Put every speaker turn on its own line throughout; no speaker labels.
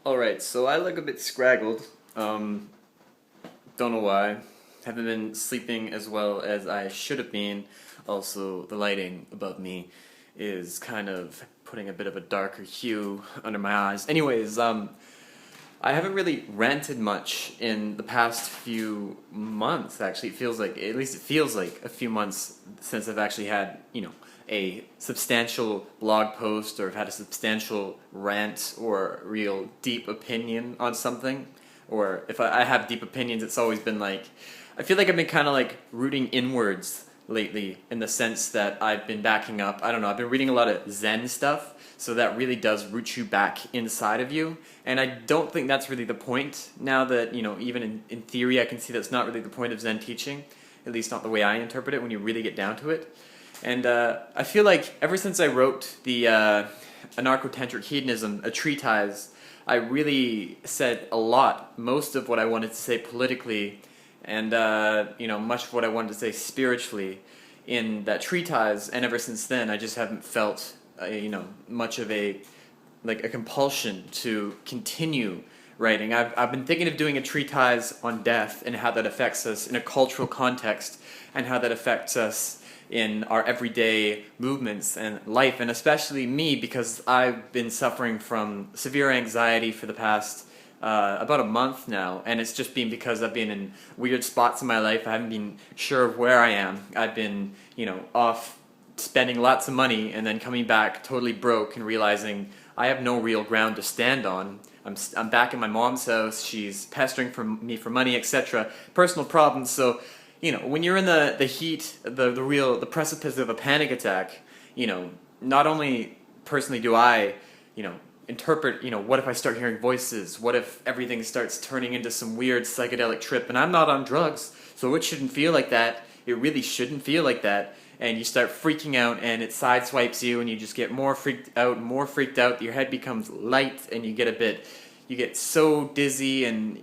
Alright, so I look a bit scraggled. Don't know why. Haven't been sleeping as well as I should have been. Also, the lighting above me is kind of putting a bit of a darker hue under my eyes. Anyways, I haven't really ranted much in the past few months, actually. At least it feels like a few months since I've actually had, a substantial blog post or have had a substantial rant or real deep opinion on something. Or if I have deep opinions, it's always been like, I feel like I've been kind of like rooting inwards lately in the sense that I've been backing up. I don't know, I've been reading a lot of Zen stuff, so that really does root you back inside of you. And I don't think that's really the point now that, even in theory I can see that's not really the point of Zen teaching, at least not the way I interpret it when you really get down to it. And I feel like ever since I wrote the Anarcho-Tantric Hedonism, a treatise, I really said a lot, most of what I wanted to say politically, and much of what I wanted to say spiritually in that treatise. And ever since then, I just haven't felt much of a compulsion to continue writing. I've been thinking of doing a treatise on death and how that affects us in a cultural context, and how that affects us in our everyday movements and life, and especially me, because I've been suffering from severe anxiety for the past about a month now, and it's just been because I've been in weird spots in my life. I haven't been sure of where I am. I've been, off spending lots of money and then coming back totally broke and realizing I have no real ground to stand on. I'm back in my mom's house. She's pestering me for money, etc. Personal problems. So, when you're in the heat, the precipice of a panic attack, not only personally do I, interpret, what if I start hearing voices? What if everything starts turning into some weird psychedelic trip? And I'm not on drugs, so it shouldn't feel like that. It really shouldn't feel like that. And you start freaking out, and it sideswipes you, and you just get more freaked out. Your head becomes light, and you get so dizzy, and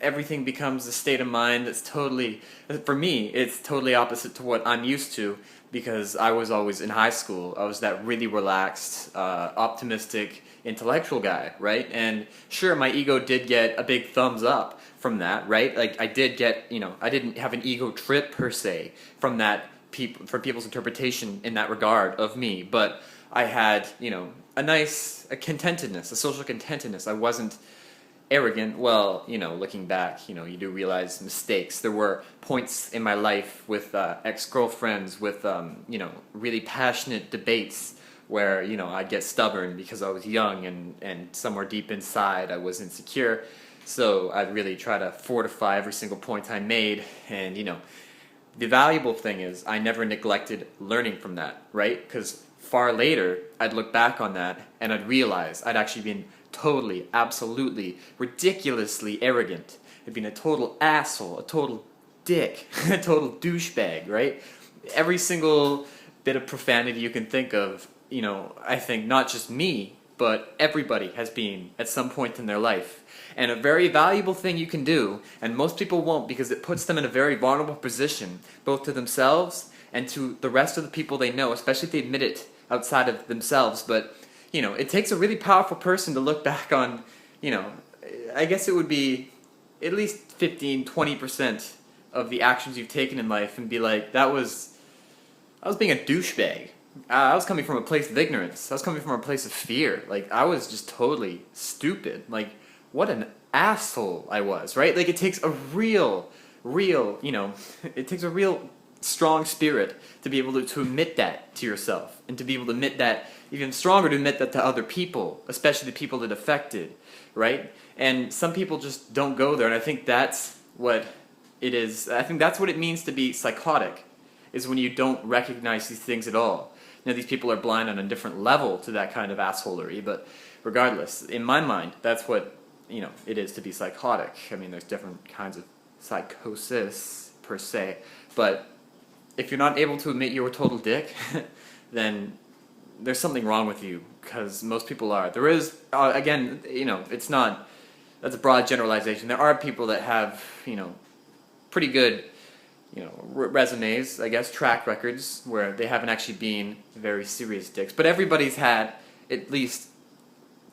everything becomes a state of mind that's totally, for me, it's totally opposite to what I'm used to, because I was always in high school. I was that really relaxed, optimistic, intellectual guy, right? And sure, my ego did get a big thumbs up from that, right? Like, I did get, I didn't have an ego trip per se from that, for people's interpretation in that regard of me, but I had, a contentedness, a social contentedness. I wasn't arrogant. Well, looking back, you do realize mistakes. There were points in my life with ex-girlfriends, with, really passionate debates where, I'd get stubborn because I was young, and somewhere deep inside I was insecure. So I'd really try to fortify every single point I made, and, the valuable thing is I never neglected learning from that, right? Because far later, I'd look back on that and I'd realize I'd actually been totally, absolutely, ridiculously arrogant. I'd been a total asshole, a total dick, a total douchebag, right? Every single bit of profanity you can think of, I think not just me, but everybody has been at some point in their life. And a very valuable thing you can do, and most people won't because it puts them in a very vulnerable position, both to themselves and to the rest of the people they know, especially if they admit it outside of themselves. But, it takes a really powerful person to look back on, I guess it would be at least 15-20% of the actions you've taken in life and be like, I was being a douchebag. I was coming from a place of ignorance. I was coming from a place of fear. Like, I was just totally stupid. Like, what an asshole I was, right? Like, it takes a real, it takes a real strong spirit to be able to admit that to yourself, and to be able to admit that, even stronger to admit that to other people, especially the people that affected, right? And some people just don't go there, and I think that's what it is. I think that's what it means to be psychotic, is when you don't recognize these things at all. Now, these people are blind on a different level to that kind of assholery, but regardless, in my mind, that's what it is to be psychotic. I mean, there's different kinds of psychosis, per se, but if you're not able to admit you're a total dick, then there's something wrong with you, because most people are. There is, again, it's not, that's a broad generalization. There are people that have, pretty good, resumes, I guess, track records, where they haven't actually been very serious dicks, but everybody's had at least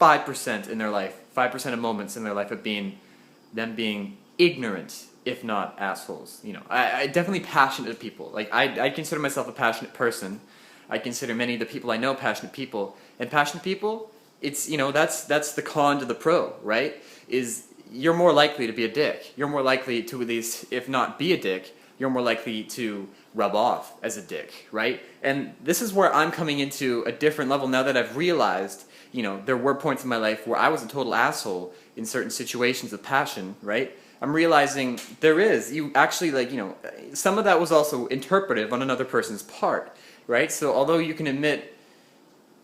5% in their life, 5% of moments in their life of them being ignorant, if not assholes. You know, I definitely passionate people. Like, I consider myself a passionate person. I consider many of the people I know passionate people. And passionate people, it's, you know, that's the con to the pro, right? Is you're more likely to be a dick. You're more likely to, at least, if not be a dick, you're more likely to rub off as a dick, right? And this is where I'm coming into a different level now that I've realized, you know, there were points in my life where I was a total asshole in certain situations of passion, right? I'm realizing you actually, like, you know, some of that was also interpretive on another person's part, right? So although you can admit,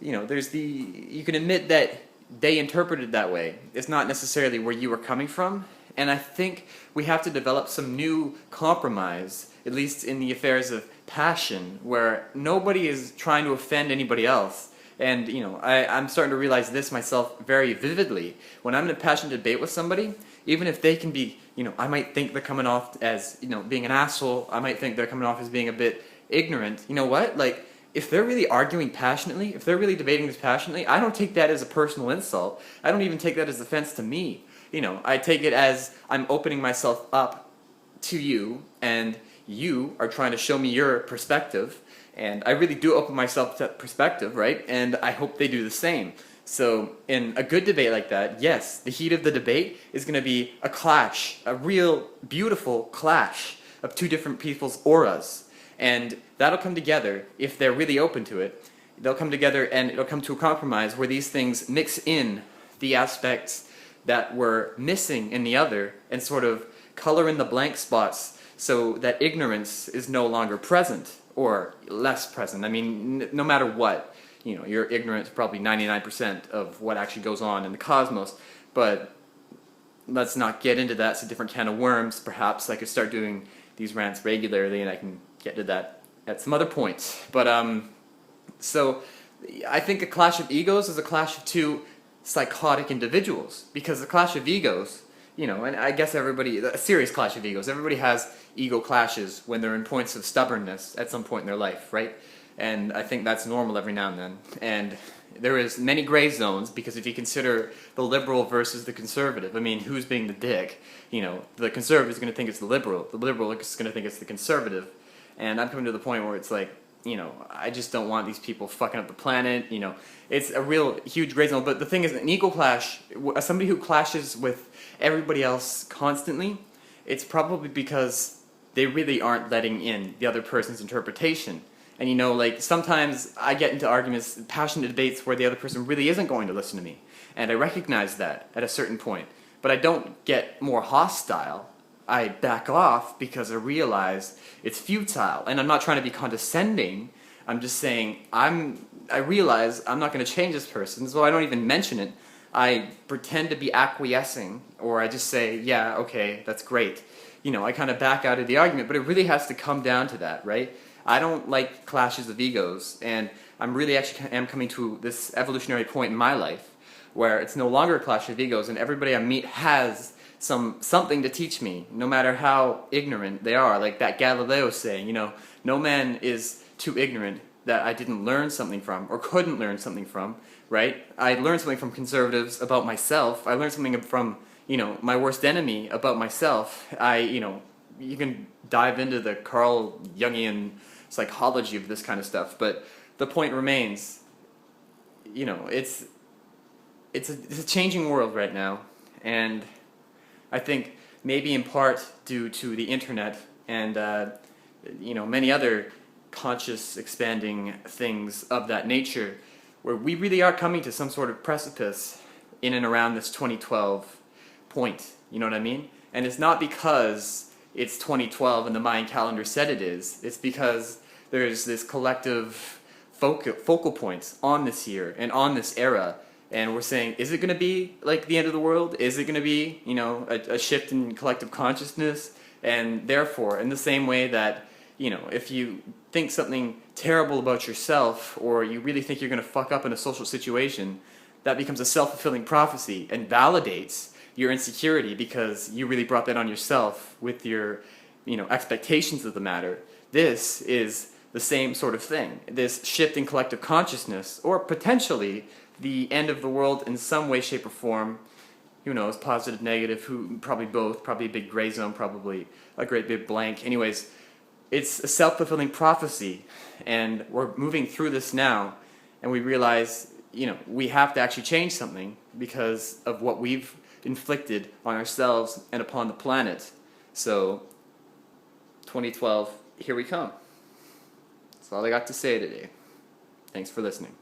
you know, you can admit that they interpreted that way, it's not necessarily where you were coming from. And I think we have to develop some new compromise, at least in the affairs of passion, where nobody is trying to offend anybody else. And, you know, I'm starting to realize this myself very vividly. When I'm in a passionate debate with somebody, even if they can be, you know, I might think they're coming off as, you know, being an asshole, I might think they're coming off as being a bit ignorant. You know what? Like, if they're really arguing passionately, if they're really debating this passionately, I don't take that as a personal insult. I don't even take that as offense to me. You know, I take it as I'm opening myself up to you, and you are trying to show me your perspective, and I really do open myself to perspective, right? And I hope they do the same. So in a good debate like that, yes, the heat of the debate is going to be a clash, a real beautiful clash of two different people's auras. And that'll come together if they're really open to it. They'll come together and it'll come to a compromise where these things mix in the aspects that were missing in the other and sort of color in the blank spots so that ignorance is no longer present or less present. I mean, no matter what, you know, you're ignorant to probably 99% of what actually goes on in the cosmos, but let's not get into that. It's a different can of worms. Perhaps I could start doing these rants regularly and I can get to that at some other point. But, so I think a clash of egos is a clash of two psychotic individuals, because the clash of egos, you know, and I guess a serious clash of egos, everybody has ego clashes when they're in points of stubbornness at some point in their life, right? And I think that's normal every now and then. And there is many gray zones, because if you consider the liberal versus the conservative, I mean, who's being the dick? You know, the conservative is going to think it's the liberal is going to think it's the conservative. And I'm coming to the point where it's like, you know, I just don't want these people fucking up the planet, you know. It's a real huge gray zone. But the thing is, an ego clash, somebody who clashes with everybody else constantly, it's probably because they really aren't letting in the other person's interpretation. And, you know, like, sometimes I get into arguments, passionate debates, where the other person really isn't going to listen to me. And I recognize that at a certain point. But I don't get more hostile. I back off because I realize it's futile. And I'm not trying to be condescending. I'm just saying I realize I'm not going to change this person, so I don't even mention it. I pretend to be acquiescing, or I just say, yeah, okay, that's great. You know, I kind of back out of the argument, but it really has to come down to that, right? I don't like clashes of egos, and I'm really actually am coming to this evolutionary point in my life where it's no longer a clash of egos, and everybody I meet has something to teach me, no matter how ignorant they are. Like that Galileo saying, you know, no man is too ignorant that I didn't learn something from, or couldn't learn something from, right? I learned something from conservatives about myself. I learned something from, you know, my worst enemy about myself. You know, you can dive into the Carl Jungian psychology of this kind of stuff, but the point remains, you know, it's a changing world right now, and I think maybe in part due to the internet and you know, many other conscious expanding things of that nature, where we really are coming to some sort of precipice in and around this 2012 point, you know what I mean? And it's not because it's 2012 and the Mayan calendar said it is, it's because there's this collective focal points on this year and on this era. And we're saying, is it going to be like the end of the world? Is it going to be, you know, a shift in collective consciousness? And therefore, in the same way that, you know, if you think something terrible about yourself, or you really think you're going to fuck up in a social situation, that becomes a self-fulfilling prophecy and validates your insecurity because you really brought that on yourself with your, you know, expectations of the matter. This is the same sort of thing. This shift in collective consciousness, or potentially the end of the world in some way, shape, or form. Who knows, positive, negative, probably both, probably a big gray zone, probably a great big blank. Anyways, it's a self-fulfilling prophecy, and we're moving through this now, and we realize, we have to actually change something because of what we've inflicted on ourselves and upon the planet. So, 2012, here we come. That's all I got to say today. Thanks for listening.